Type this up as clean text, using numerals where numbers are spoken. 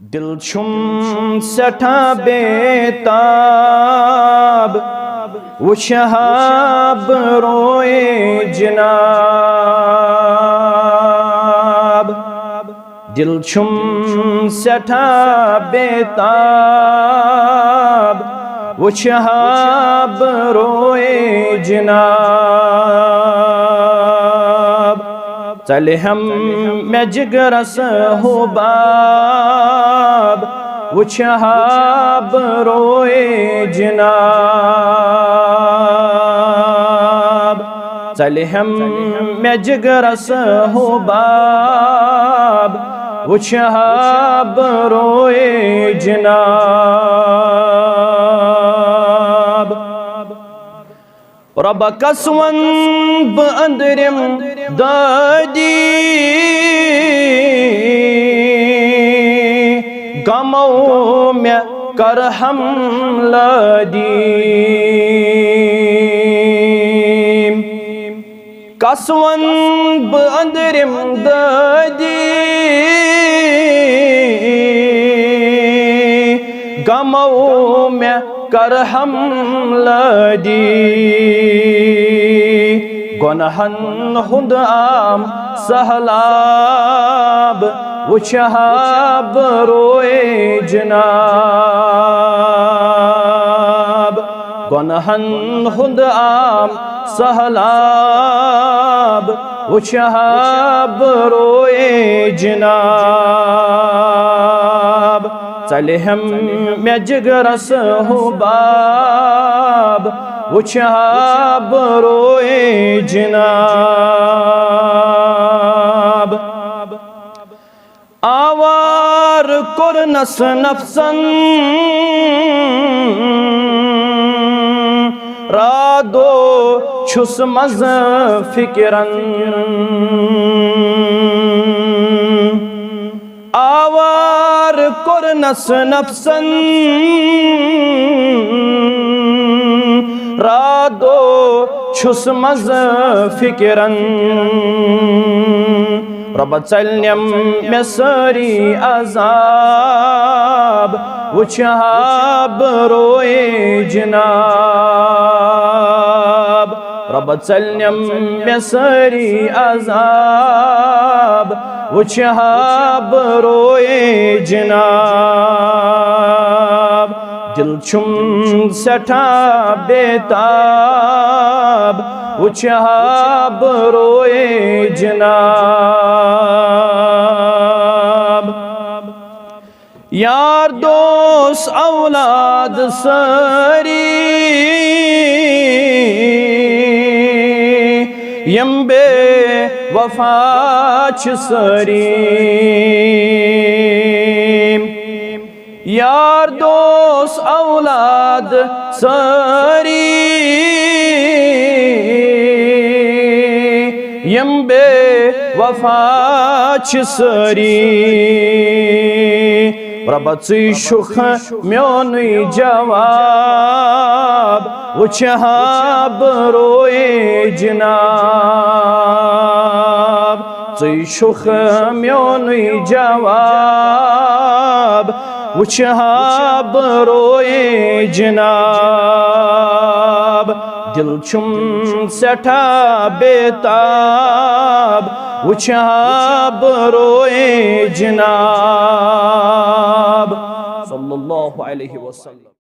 दिल छुम सठा बेताब वो शहाब रोए जनाब। दिल छुम सठा बेताब वो शहाब रोए जनाब। चले हम मैं जिगरस हो बाब वो शहाब रोए जनाब। चले हम मैं जिगरस हो बाब वो शहाब रोए जनाब। रब कसवन बंदरम दादी गमो में कर हम लादी। कसवन बंदरम दादी गमो में कर हम लादी। गुनहन हुद आम सहलाब वो शहाब रोए जनाब। गुनहन हुद आम सहलाब वो शहाब रोए जनाब। चले हम मैं जिगरस हो बाब वो शहाब रोए जनाब। आवार कुर नस नफसन रादो छुस मज फिक्रन। आवार कुर नस नफसन रादो छुस मज फिक्रन। रब चलन्यम में सारी अजाब वो शहाब रोए जनाब। रब चलन्यम में सारी अजाब वो शहाब रोए जनाब। दिल छुम सठा बेताब वो शहाब रोए जनाब। यार दोस्त औलाद सारी यम्बे वफाच सारी। यार दोस्त औलाद सारी यम्बे वफाच सारी। रब ची शुख म्योनुई जवाब वो शहाब रोए जनाब। ची शुख म्योनुई जवाब वो शहाब रोए जनाब। दिल छुम सठा बेताब वो शहाब रोए जनाब। सल्लल्लाहु अलैहि वसल्लम।